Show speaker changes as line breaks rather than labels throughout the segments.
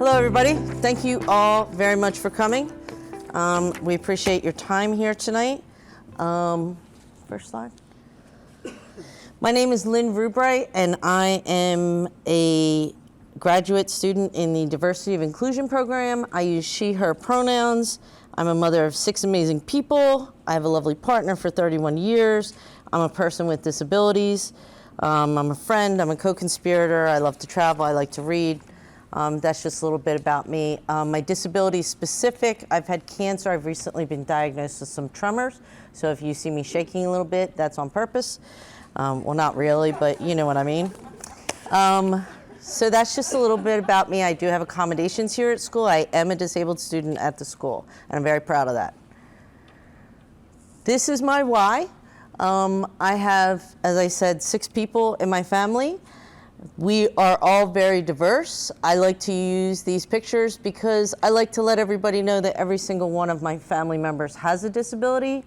Hello, everybody. Thank you all very much for coming. We appreciate your time here tonight. First slide. My name is Lynn Rubright, and I am a graduate student in the Diversity of Inclusion program. I use she, her pronouns. I'm a mother of 6 amazing people. I have a lovely partner for 31 years. I'm a person with disabilities. I'm a friend. I'm a co-conspirator. I love to travel. I like to read. That's just a little bit about me. My disability is specific. I've had cancer. I've recently been diagnosed with some tremors. So if you see me shaking a little bit, that's on purpose. Well, not really, but you know what I mean. So that's just a little bit about me. I do have accommodations here at school. I am a disabled student at the school, and I'm very proud of that. This is my why. I have, as I said, 6 people in my family. We are all very diverse. I like to use these pictures because I like to let everybody know that every single one of my family members has a disability,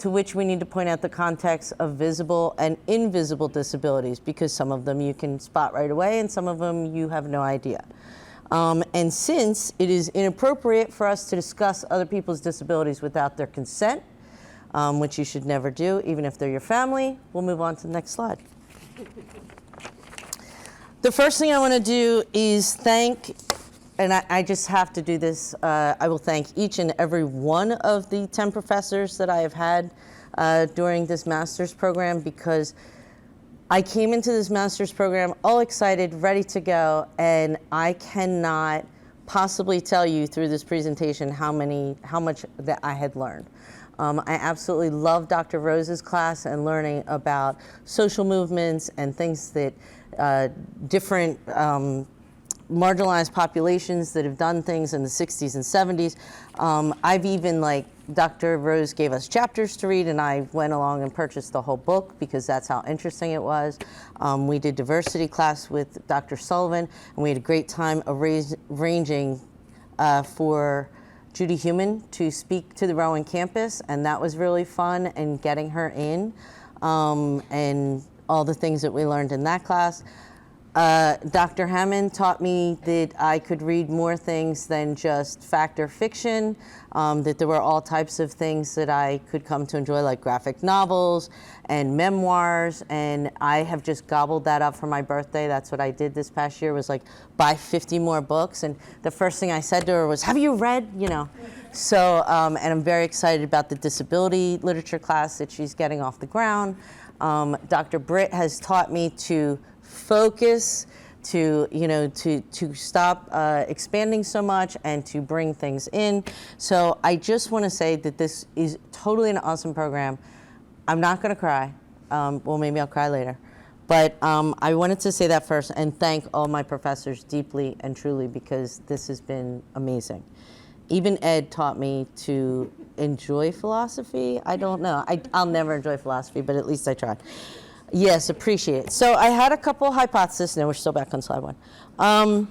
to which we need to point out the context of visible and invisible disabilities, because some of them you can spot right away and some of them you have no idea. And since it is inappropriate for us to discuss other people's disabilities without their consent, which you should never do, even if they're your family, we'll move on to the next slide. The first thing I want to do is thank, and I just have to do this, I will thank each and every one of the 10 professors that I have had during this master's program, because I came into this master's program all excited, ready to go, and I cannot possibly tell you through this presentation how much that I had learned. I absolutely love Dr. Rose's class and learning about social movements and things that different marginalized populations that have done things in the 60s and 70s. I've even, like, Dr. Rose gave us chapters to read, and I went along and purchased the whole book because that's how interesting it was. We did diversity class with Dr. Sullivan, and we had a great time arranging for Judy Heumann to speak to the Rowan campus, and that was really fun, and getting her in, and all the things that we learned in that class. Dr. Hammond taught me that I could read more things than just fact or fiction, that there were all types of things that I could come to enjoy, like graphic novels and memoirs, and I have just gobbled that up for my birthday. That's what I did this past year, was like buy 50 more books, and the first thing I said to her was, have you read, you know? So, and I'm very excited about the disability literature class that she's getting off the ground. Dr. Britt has taught me to focus, to stop expanding so much and to bring things in. So I just want to say that this is totally an awesome program. I'm not going to cry. Well, maybe I'll cry later. But I wanted to say that first and thank all my professors deeply and truly, because this has been amazing. Even Ed taught me to enjoy philosophy. I don't know. I'll never enjoy philosophy, but at least I tried. Yes, appreciate it. So I had a couple hypotheses. No, we're still back on slide 1.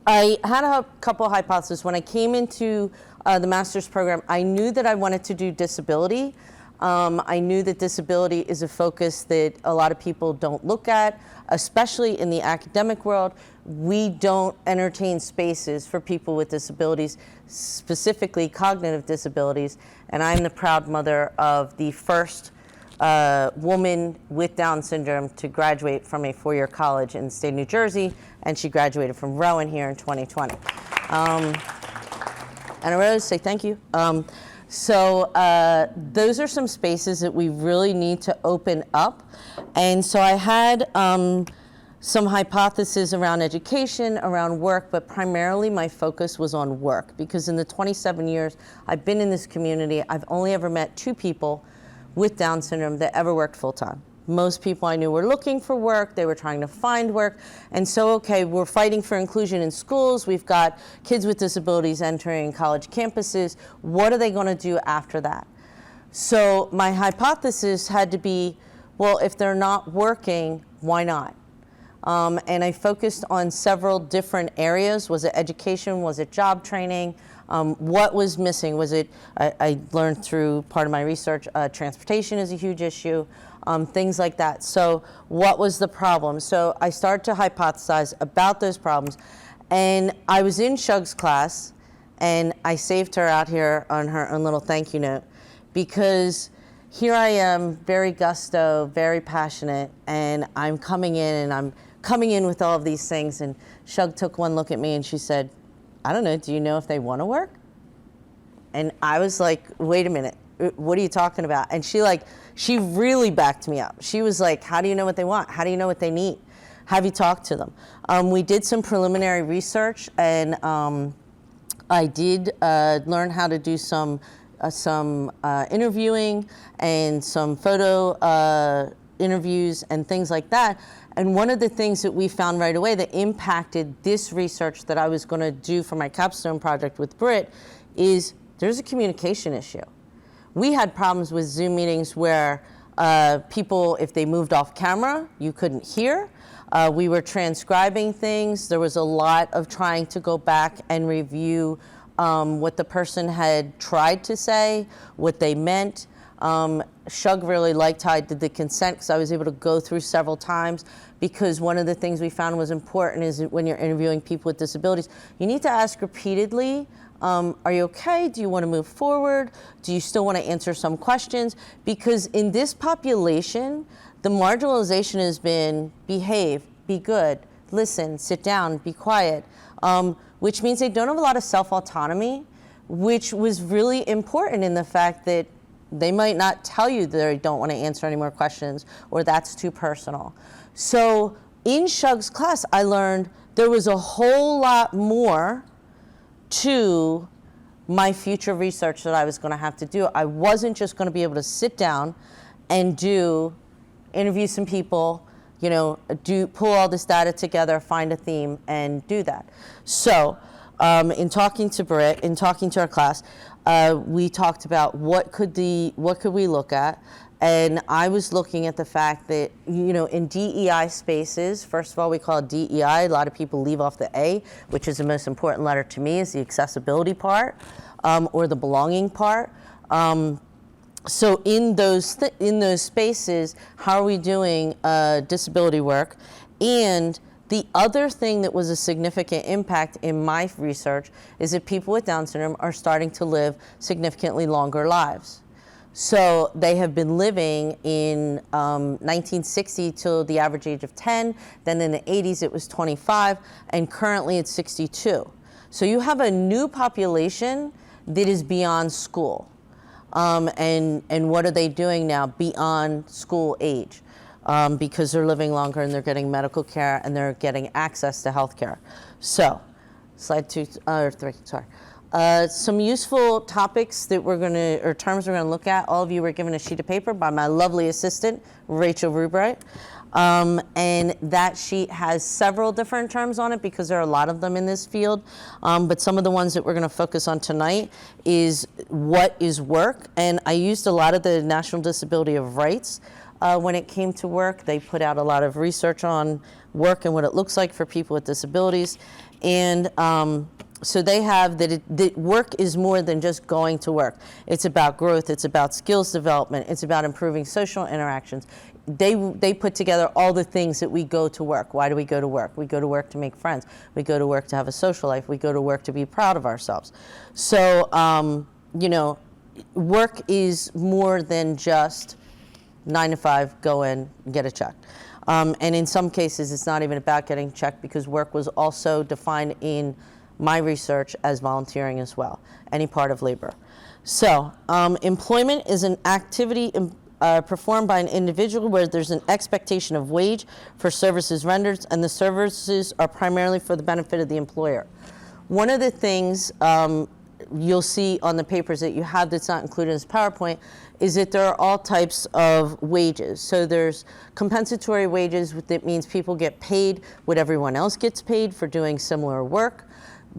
I had a couple hypotheses. When I came into the master's program, I knew that I wanted to do disability. I knew that disability is a focus that a lot of people don't look at, especially in the academic world. We don't entertain spaces for people with disabilities, specifically cognitive disabilities. And I'm the proud mother of the first woman with Down syndrome to graduate from a 4-year college in the state of New Jersey, and she graduated from Rowan here in 2020. And I really say thank you. So those are some spaces that we really need to open up. And so I had some hypotheses around education, around work, but primarily my focus was on work, because in the 27 years I've been in this community, I've only ever met 2 people with Down syndrome that ever worked full-time. Most people I knew were looking for work, they were trying to find work, and so, okay, we're fighting for inclusion in schools, we've got kids with disabilities entering college campuses, what are they gonna do after that? So my hypothesis had to be, well, if they're not working, why not? And I focused on several different areas. Was it education? Was it job training? What was missing? Was it, I learned through part of my research, transportation is a huge issue, things like that. So what was the problem? So I started to hypothesize about those problems. And I was in Shug's class, and I saved her out here on her own little thank you note, because here I am, very gusto, very passionate, and I'm coming in, and I'm coming in with all of these things. And Shug took one look at me and she said, I don't know, do you know if they want to work? And I was like, wait a minute, what are you talking about? And she really backed me up. She was like, how do you know what they want? How do you know what they need? Have you talked to them? We did some preliminary research, and I did learn how to do some interviewing and some photo interviews and things like that. And one of the things that we found right away that impacted this research that I was going to do for my capstone project with Britt is there's a communication issue. We had problems with Zoom meetings where people, if they moved off camera, you couldn't hear. We were transcribing things. There was a lot of trying to go back and review what the person had tried to say, what they meant. Shug really liked how I did the consent, because I was able to go through several times, because one of the things we found was important is that when you're interviewing people with disabilities, you need to ask repeatedly, are you okay? Do you want to move forward? Do you still want to answer some questions? Because in this population, the marginalization has been behave, be good, listen, sit down, be quiet, which means they don't have a lot of self-autonomy, which was really important in the fact that they might not tell you that they don't want to answer any more questions, or that's too personal. So in Shug's class, I learned there was a whole lot more to my future research that I was going to have to do. I wasn't just going to be able to sit down and interview some people, pull all this data together, find a theme, and do that. So in talking to Britt, in talking to our class, we talked about what could we look at. And I was looking at the fact that, in DEI spaces, first of all, we call it DEI. A lot of people leave off the A, which is the most important letter to me, is the accessibility part, or the belonging part. So in those spaces, how are we doing disability work? And the other thing that was a significant impact in my research is that people with Down syndrome are starting to live significantly longer lives. So they have been living in 1960 till the average age of 10, then in the 80s it was 25, and currently it's 62. So you have a new population that is beyond school. And what are they doing now beyond school age? Because they're living longer and they're getting medical care and they're getting access to health care. So, slide 2 or 3, sorry. Some useful topics that terms we're gonna look at. All of you were given a sheet of paper by my lovely assistant, Rachel Rubright. And that sheet has several different terms on it because there are a lot of them in this field. But some of the ones that we're gonna focus on tonight is what is work? And I used a lot of the National Disability of Rights when it came to work. They put out a lot of research on work and what it looks like for people with disabilities. And so they have that work is more than just going to work. It's about growth, it's about skills development, it's about improving social interactions. They put together all the things that we go to work. Why do we go to work? We go to work to make friends. We go to work to have a social life. We go to work to be proud of ourselves. So, work is more than just 9 to 5, go in, get a check. And in some cases, it's not even about getting checked, because work was also defined in my research as volunteering as well, any part of labor. So employment is an activity performed by an individual where there's an expectation of wage for services rendered, and the services are primarily for the benefit of the employer. One of the things you'll see on the papers that you have that's not included in this PowerPoint is that there are all types of wages. So there's compensatory wages, that means people get paid what everyone else gets paid for doing similar work,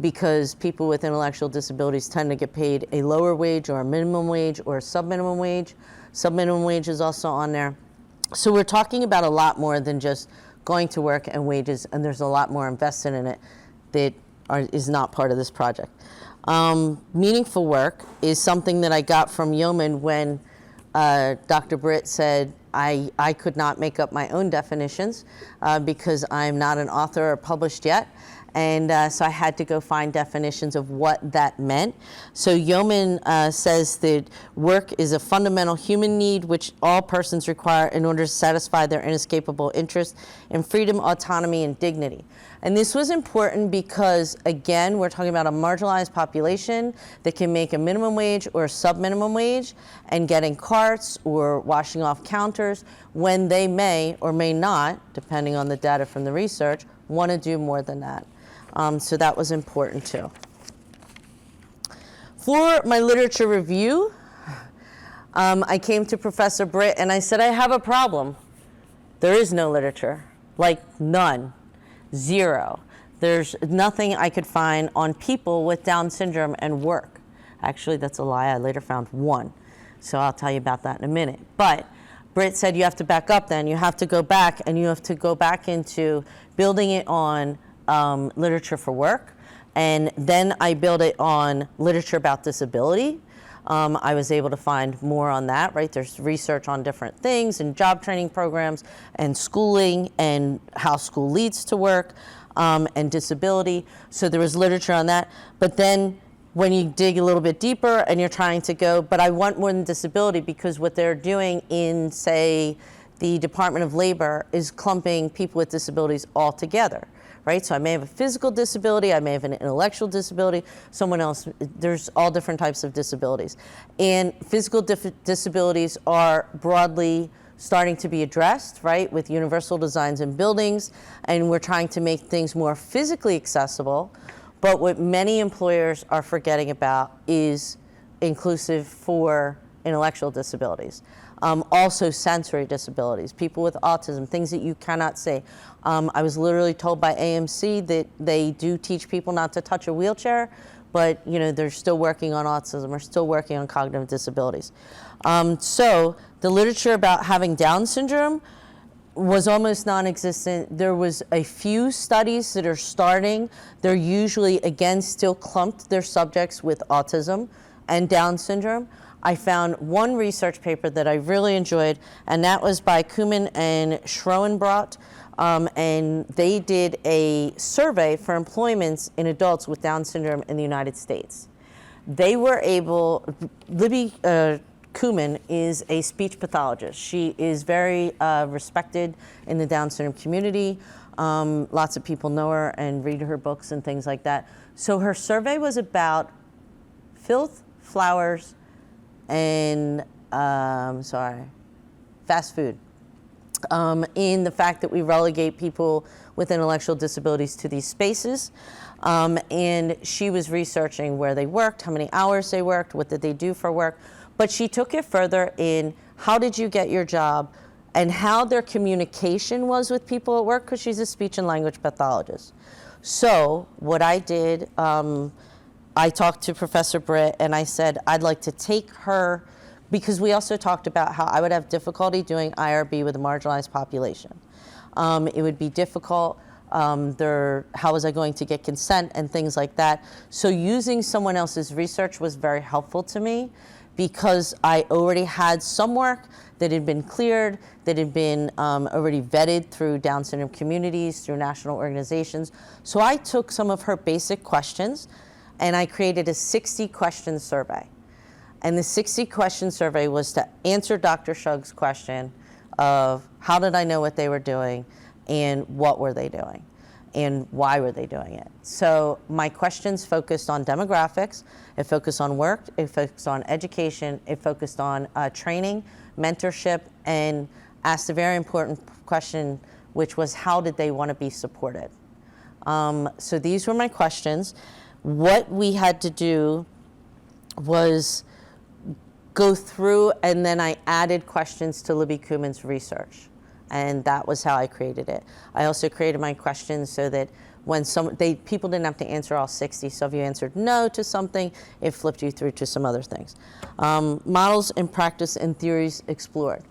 because people with intellectual disabilities tend to get paid a lower wage or a minimum wage or a sub-minimum wage. Sub-minimum wage is also on there. So we're talking about a lot more than just going to work and wages, and there's a lot more invested in it that is not part of this project. Meaningful work is something that I got from Yeoman when Dr. Britt said I could not make up my own definitions because I'm not an author or published yet. And so I had to go find definitions of what that meant. So Yeoman says that work is a fundamental human need which all persons require in order to satisfy their inescapable interest in freedom, autonomy, and dignity. And this was important because, again, we're talking about a marginalized population that can make a minimum wage or a sub-minimum wage and getting carts or washing off counters when they may or may not, depending on the data from the research, want to do more than that. So that was important too. For my literature review, I came to Professor Britt and I said, I have a problem. There is no literature, like none, zero. There's nothing I could find on people with Down syndrome and work. Actually, that's a lie. I later found one. So I'll tell you about that in a minute. But Britt said you have to back up then. You have to go back and you have to go back into building it on literature for work. And then I built it on literature about disability. I was able to find more on that, right? There's research on different things and job training programs and schooling and how school leads to work and disability. So there was literature on that. But then when you dig a little bit deeper and you're trying to go, but I want more than disability, because what they're doing in, say, the Department of Labor is clumping people with disabilities all together. Right? So I may have a physical disability, I may have an intellectual disability, someone else, there's all different types of disabilities. And physical disabilities are broadly starting to be addressed, right, with universal designs in buildings, and we're trying to make things more physically accessible. But what many employers are forgetting about is inclusive for intellectual disabilities. Also sensory disabilities, people with autism, things that you cannot see. I was literally told by AMC that they do teach people not to touch a wheelchair, but they're still working on autism or still working on cognitive disabilities. So the literature about having Down syndrome was almost non-existent. There was a few studies that are starting. They're usually, again, still clumped their subjects with autism and Down syndrome. I found one research paper that I really enjoyed, and that was by Kuman and Schroenbrot, and they did a survey for employments in adults with Down syndrome in the United States. They were able, Libby Kuman is a speech pathologist. She is very respected in the Down syndrome community. Lots of people know her and read her books and things like that. So her survey was about filth, flowers, and fast food. In the fact that we relegate people with intellectual disabilities to these spaces. And she was researching where they worked, how many hours they worked, what did they do for work. But she took it further in how did you get your job and how their communication was with people at work, because she's a speech and language pathologist. So what I did, I talked to Professor Britt and I said, I'd like to take her, because we also talked about how I would have difficulty doing IRB with a marginalized population. It would be difficult. How was I going to get consent and things like that? So using someone else's research was very helpful to me, because I already had some work that had been cleared, that had been already vetted through Down syndrome communities, through national organizations. So I took some of her basic questions and I created a 60-question survey. And the 60-question survey was to answer Dr. Shug's question of how did I know what they were doing and what were they doing and why were they doing it. So my questions focused on demographics, it focused on work, it focused on education, it focused on training, mentorship, and asked a very important question, which was how did they want to be supported? So these were my questions. What we had to do was go through, and then I added questions to Libby Kuman's research. And that was how I created it. I also created my questions so that when people didn't have to answer all 60, so if you answered no to something, it flipped you through to some other things. Models in practice and theories explored.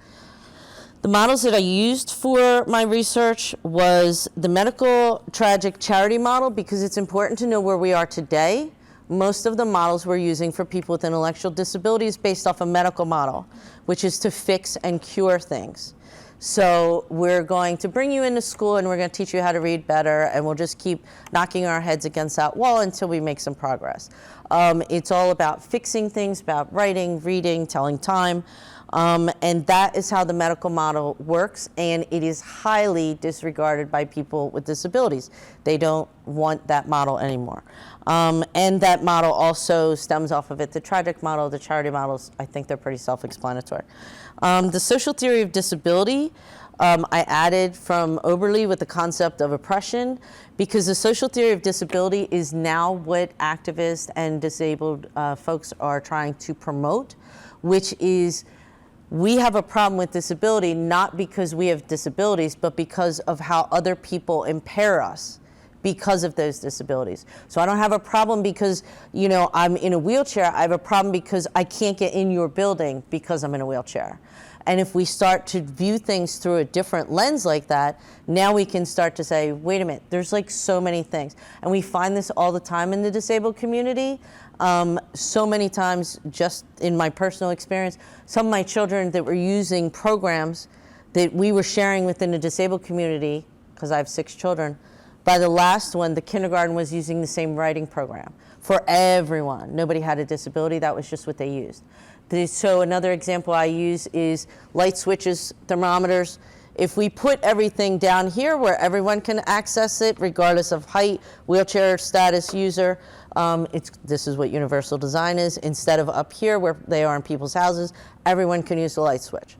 The models that I used for my research was the medical tragic charity model, because it's important to know where we are today. Most of the models we're using for people with intellectual disabilities based off a medical model, which is to fix and cure things. So we're going to bring you into school and we're going to teach you how to read better, and we'll just keep knocking our heads against that wall until we make some progress. It's all about fixing things, about writing, reading, telling time. And that is how the medical model works, and it is highly disregarded by people with disabilities. They don't want that model anymore. And that model also stems off of it. The tragic model, the charity models, I think they're pretty self-explanatory. The social theory of disability, I added from Oberle with the concept of oppression, because the social theory of disability is now what activists and disabled folks are trying to promote, which is we have a problem with disability not because we have disabilities, but because of how other people impair us because of those disabilities. So I don't have a problem because, you know, I'm in a wheelchair. I have a problem because I can't get in your building because I'm in a wheelchair. And if we start to view things through a different lens like that, now we can start to say, wait a minute, there's like so many things. And we find this all the time in the disabled community. So many times, just in my personal experience, some of my children that were using programs that we were sharing within the disabled community, because I have 6 children, by the last one, the kindergarten was using the same writing program for everyone. Nobody had a disability, that was just what they used. So another example I use is light switches, thermometers. If we put everything down here where everyone can access it, regardless of height, wheelchair status, user, this is what universal design is. Instead of up here where they are in people's houses, everyone can use the light switch.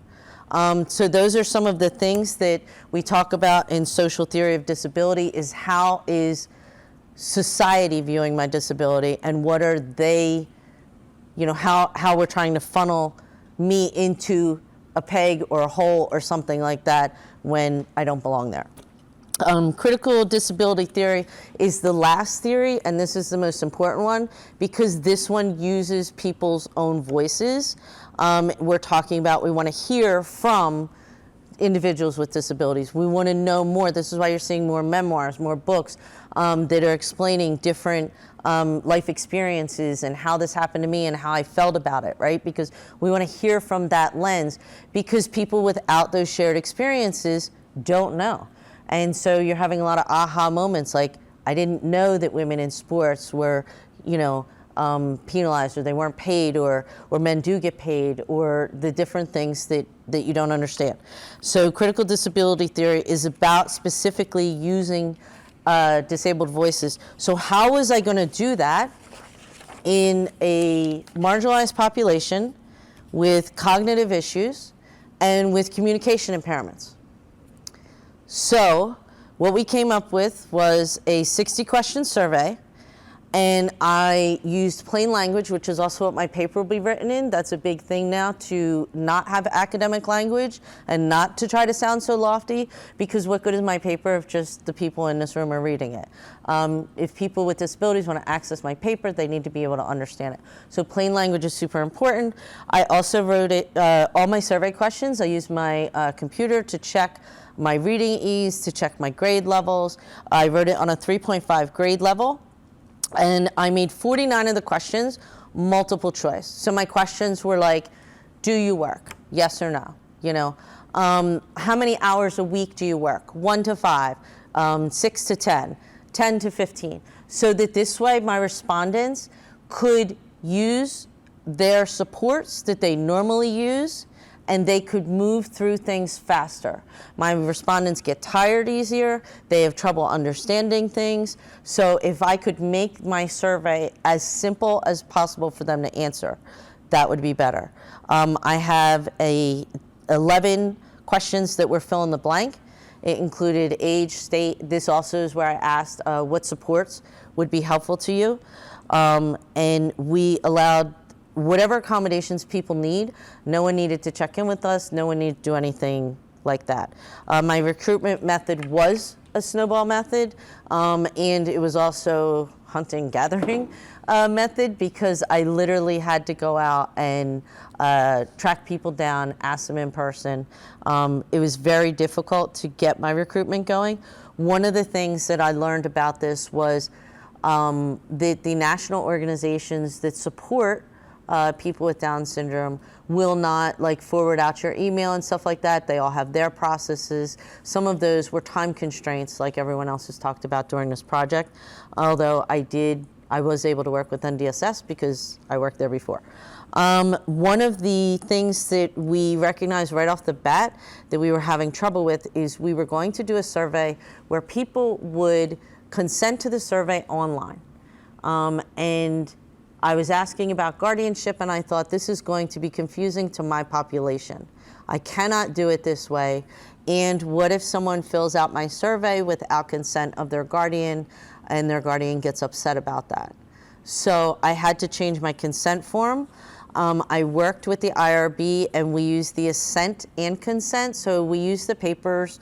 So those are some of the things that we talk about in social theory of disability, is how is society viewing my disability, and what are they, you know, how we're trying to funnel me into a peg or a hole or something like that when I don't belong there. Critical disability theory is the last theory, and this is the most important one because this one uses people's own voices. We're talking about, we want to hear from individuals with disabilities. We want to know more. This is why you're seeing more memoirs, more books that are explaining different life experiences and how this happened to me and how I felt about it, right? Because we want to hear from that lens, because people without those shared experiences don't know. And so you're having a lot of aha moments, like, I didn't know that women in sports were, you know, penalized, or they weren't paid, or men do get paid, or the different things that you don't understand. So critical disability theory is about specifically using disabled voices. So how was I going to do that in a marginalized population with cognitive issues and with communication impairments? So what we came up with was a 60-question survey, and I used plain language, which is also what my paper will be written in. That's a big thing now, to not have academic language and not to try to sound so lofty, because what good is my paper if just the people in this room are reading it? If people with disabilities want to access my paper, they need to be able to understand it. So plain language is super important. I also wrote it, all my survey questions. I used my computer to check my reading ease, to check my grade levels. I wrote it on a 3.5 grade level. And I made 49 of the questions multiple choice. So my questions were like, do you work? Yes or no? You know, how many hours a week do you work? 1 to 5, 6 to 10, 10 to 15. So that this way my respondents could use their supports that they normally use, and they could move through things faster. My respondents get tired easier, they have trouble understanding things, so if I could make my survey as simple as possible for them to answer, that would be better. I have 11 questions that were fill in the blank. It included age, state. This also is where I asked what supports would be helpful to you. And we allowed whatever accommodations people need. No one needed to check in with us. No one needed to do anything like that. My recruitment method was a snowball method, and it was also hunting gathering method, because I literally had to go out and track people down, ask them in person. It was very difficult to get my recruitment going. One of the things that I learned about this was that the national organizations that support people with Down syndrome will not like forward out your email and stuff like that. They all have their processes. Some of those were time constraints, like everyone else has talked about during this project. Although I was able to work with NDSS because I worked there before. One of the things that we recognized right off the bat that we were having trouble with is we were going to do a survey where people would consent to the survey online. And I was asking about guardianship, and I thought this is going to be confusing to my population. I cannot do it this way. And what if someone fills out my survey without consent of their guardian, and their guardian gets upset about that? So I had to change my consent form. I worked with the IRB, and we used the assent and consent. So we used the papers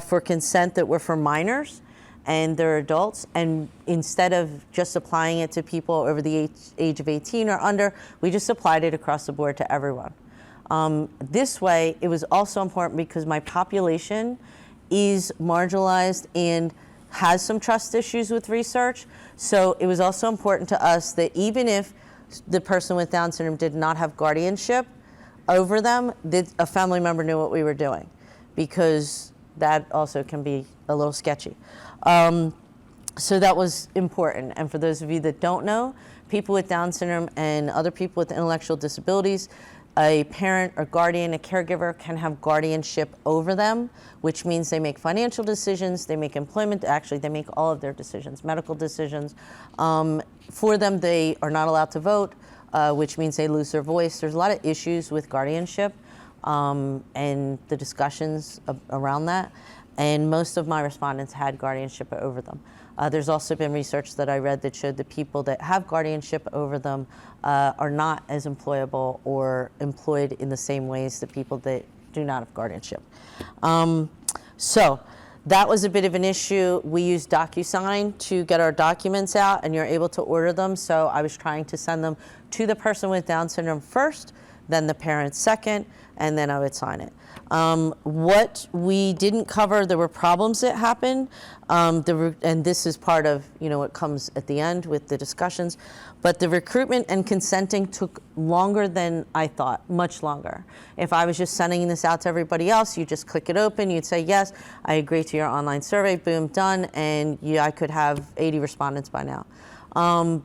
for consent that were for minors and they're adults, and instead of just applying it to people over the age of 18 or under, we just applied it across the board to everyone. This way, it was also important because my population is marginalized and has some trust issues with research. So it was also important to us that even if the person with Down syndrome did not have guardianship over them, that a family member knew what we were doing, because that also can be a little sketchy. So that was important. And for those of you that don't know, people with Down syndrome and other people with intellectual disabilities, a parent or guardian, a caregiver can have guardianship over them, which means they make financial decisions, they make employment, actually they make all of their decisions, medical decisions. For them, they are not allowed to vote, which means they lose their voice. There's a lot of issues with guardianship and the discussions around that. And most of my respondents had guardianship over them. There's also been research that I read that showed that people that have guardianship over them are not as employable or employed in the same ways that people that do not have guardianship. So that was a bit of an issue. We used DocuSign to get our documents out, and you're able to order them. So I was trying to send them to the person with Down syndrome first, then the parent second, and then I would sign it. What we didn't cover, there were problems that happened, and this is part of what comes at the end with the discussions, but the recruitment and consenting took longer than I thought, much longer. If I was just sending this out to everybody else, you just click it open, you'd say, yes, I agree to your online survey, boom, done, and I could have 80 respondents by now.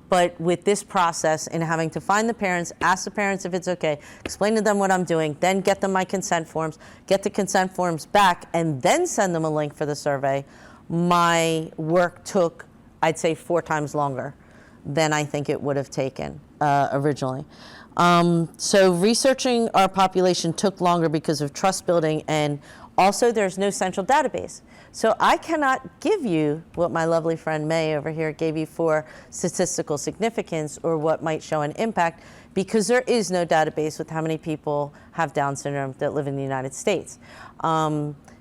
But with this process and having to find the parents, ask the parents if it's okay, explain to them what I'm doing, then get them my consent forms, get the consent forms back, and then send them a link for the survey, my work took, I'd say, 4 times longer than I think it would have taken originally. So researching our population took longer because of trust building, and also there's no central database. So I cannot give you what my lovely friend May over here gave you for statistical significance or what might show an impact, because there is no database with how many people have Down syndrome that live in the United States.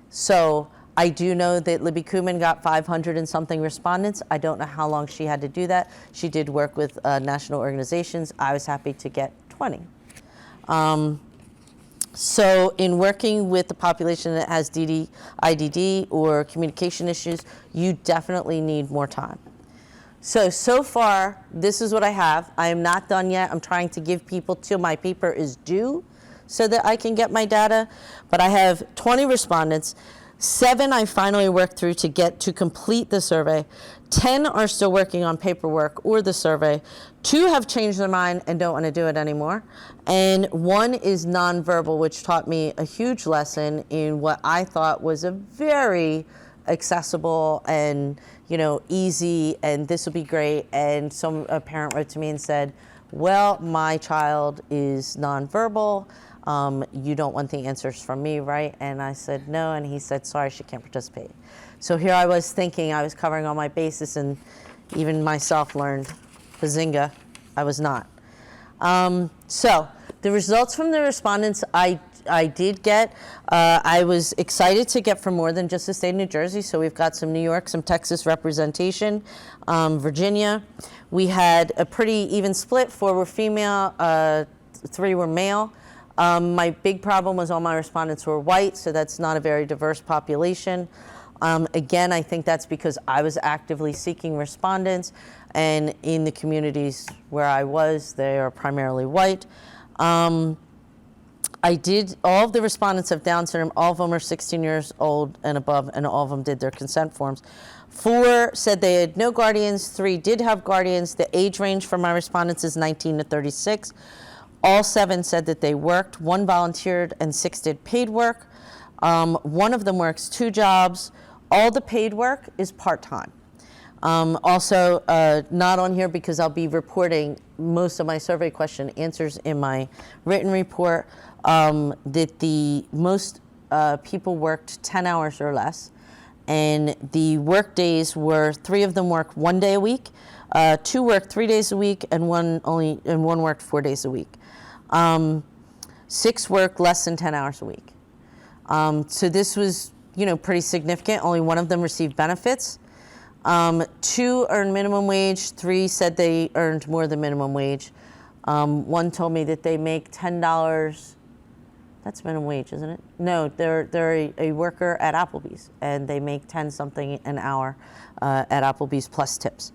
So I do know that Libby Kuman got 500 and something respondents. I don't know how long she had to do that. She did work with national organizations. I was happy to get 20. So in working with the population that has IDD or communication issues, you definitely need more time. So far, this is what I have. I am not done yet. I'm trying to give people till my paper is due so that I can get my data. But I have 20 respondents. 7 I finally worked through to complete the survey. 10 are still working on paperwork or the survey. 2 have changed their mind and don't want to do it anymore. And 1 is nonverbal, which taught me a huge lesson in what I thought was a very accessible and easy, and this will be great. And a parent wrote to me and said, well, my child is nonverbal. You don't want the answers from me, right? And I said, no. And he said, sorry, she can't participate. So here I was thinking I was covering all my bases, and even myself learned, bazinga, I was not. So the results from the respondents I did get, I was excited to get from more than just the state of New Jersey. So we've got some New York, some Texas representation, Virginia. We had a pretty even split. 4 were female, 3 were male. My big problem was all my respondents were white, so that's not a very diverse population. Again, I think that's because I was actively seeking respondents, and in the communities where I was, they are primarily white. All of the respondents have Down syndrome, all of them are 16 years old and above, and all of them did their consent forms. 4 said they had no guardians, 3 did have guardians. The age range for my respondents is 19 to 36. All 7 said that they worked, 1 volunteered, and 6 did paid work. 1 of them works 2 jobs. All the paid work is part-time. Also, not on here because I'll be reporting most of my survey question answers in my written report, that the most people worked 10 hours or less, and the work days were 3 of them work 1 day a week, 2 worked 3 days a week, and 1 worked 4 days a week. 6 worked less than 10 hours a week. So this was, pretty significant. Only 1 of them received benefits. 2 earned minimum wage. 3 said they earned more than minimum wage. 1 told me that they make $10. That's minimum wage, isn't it? No, they're a worker at Applebee's, and they make 10 something an hour at Applebee's plus tips.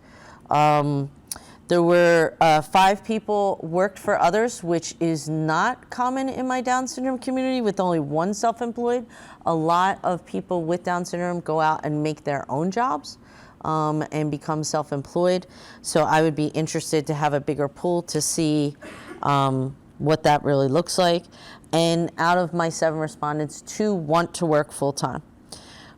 There were 5 people worked for others, which is not common in my Down syndrome community, with only 1 self-employed. A lot of people with Down syndrome go out and make their own jobs and become self-employed. So I would be interested to have a bigger pool to see what that really looks like. And out of my 7 respondents, 2 want to work full-time.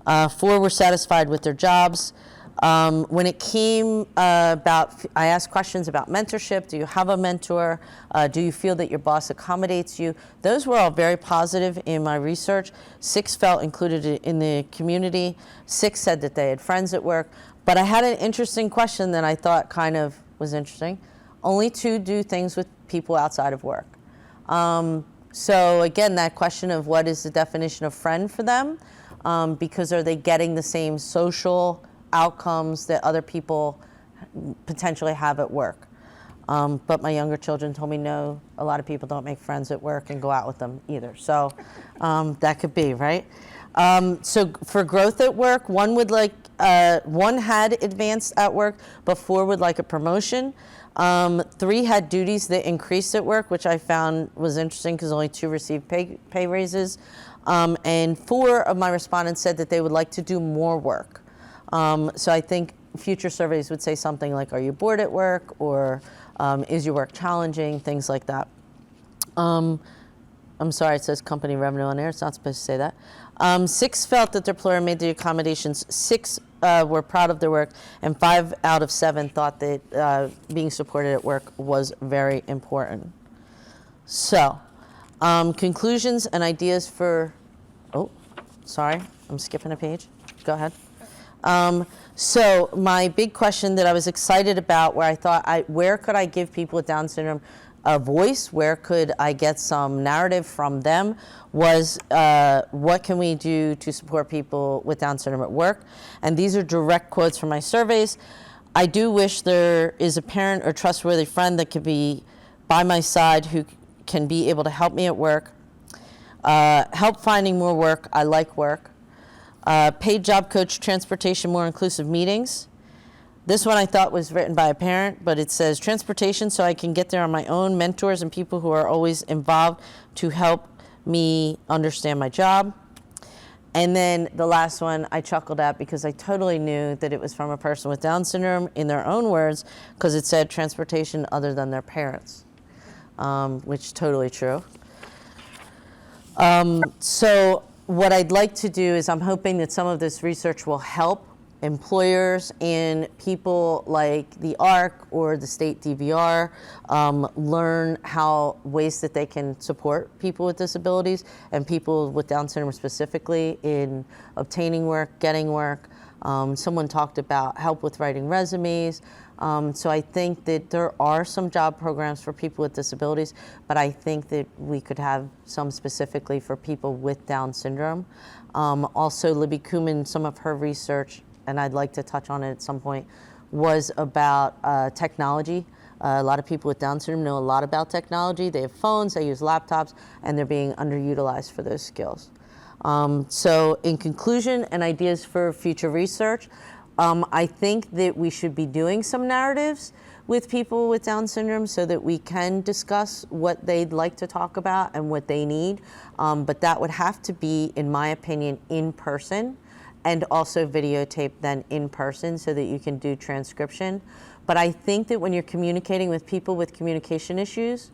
4 were satisfied with their jobs. When it came I asked questions about mentorship. Do you have a mentor? Do you feel that your boss accommodates you? Those were all very positive in my research. 6 felt included in the community. 6 said that they had friends at work. But I had an interesting question that I thought kind of was interesting. Only 2 do things with people outside of work. So again, that question of what is the definition of friend for them? Because are they getting the same social outcomes that other people potentially have at work? But my younger children told me no, a lot of people don't make friends at work and go out with them either. So that could be, right? So for growth at work, 1 had advanced at work, but 4 would like a promotion. 3 had duties that increased at work, which I found was interesting because only 2 received pay raises. And 4 of my respondents said that they would like to do more work. So I think future surveys would say something like, are you bored at work? Or is your work challenging? Things like that. I'm sorry, it says company revenue on there. It's not supposed to say that. 6 felt that their employer made the accommodations. 6 were proud of their work, and 5 out of 7 thought that being supported at work was very important. So, conclusions and ideas for, sorry, I'm skipping a page. Go ahead. So my big question that I was excited about, where I thought, where could I give people with Down syndrome a voice? Where could I get some narrative from them? Was what can we do to support people with Down syndrome at work? And these are direct quotes from my surveys. I do wish there is a parent or trustworthy friend that could be by my side who can be able to help me at work. Help finding more work. I like work. Paid job coach, transportation, more inclusive meetings. This one I thought was written by a parent, but it says transportation so I can get there on my own, mentors and people who are always involved to help me understand my job. And then the last one I chuckled at because I totally knew that it was from a person with Down syndrome in their own words, because it said transportation other than their parents, which is totally true. So what I'd like to do is I'm hoping that some of this research will help employers and people like the ARC or the state DVR learn ways that they can support people with disabilities and people with Down syndrome specifically in obtaining work, getting work. Someone talked about help with writing resumes. So I think that there are some job programs for people with disabilities, but I think that we could have some specifically for people with Down syndrome. Also, Libby Kuman, some of her research, and I'd like to touch on it at some point, was about technology. A lot of people with Down syndrome know a lot about technology. They have phones, they use laptops, and they're being underutilized for those skills. So in conclusion and ideas for future research, I think that we should be doing some narratives with people with Down syndrome so that we can discuss what they'd like to talk about and what they need. But that would have to be, in my opinion, in person, and also videotape then in person so that you can do transcription. But I think that when you're communicating with people with communication issues,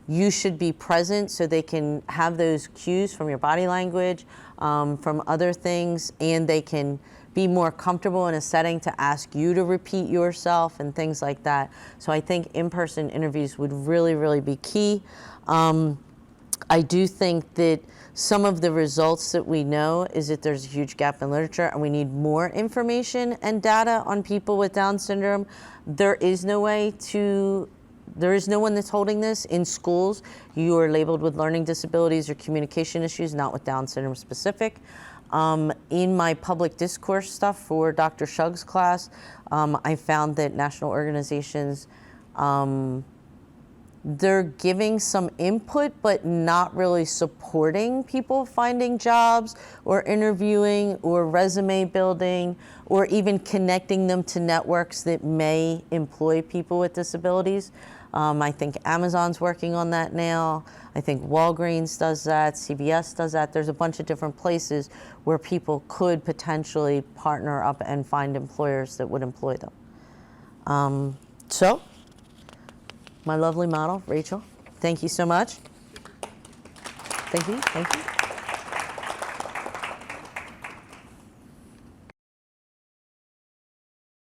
you should be present so they can have those cues from your body language, from other things, and they can be more comfortable in a setting to ask you to repeat yourself and things like that. So I think in-person interviews would really, really be key. I do think that some of the results that we know is that there's a huge gap in literature and we need more information and data on people with Down syndrome. There is no one that's holding this in schools. You are labeled with learning disabilities or communication issues, not with Down syndrome specific. In my public discourse stuff for Dr. Shug's class, I found that national organizations, they're giving some input, but not really supporting people finding jobs or interviewing or resume building or even connecting them to networks that may employ people with disabilities. I think Amazon's working on that now. I think Walgreens does that, CVS does that. There's a bunch of different places where people could potentially partner up and find employers that would employ them. So, my lovely model, Rachel, thank you so much. Thank you, thank you.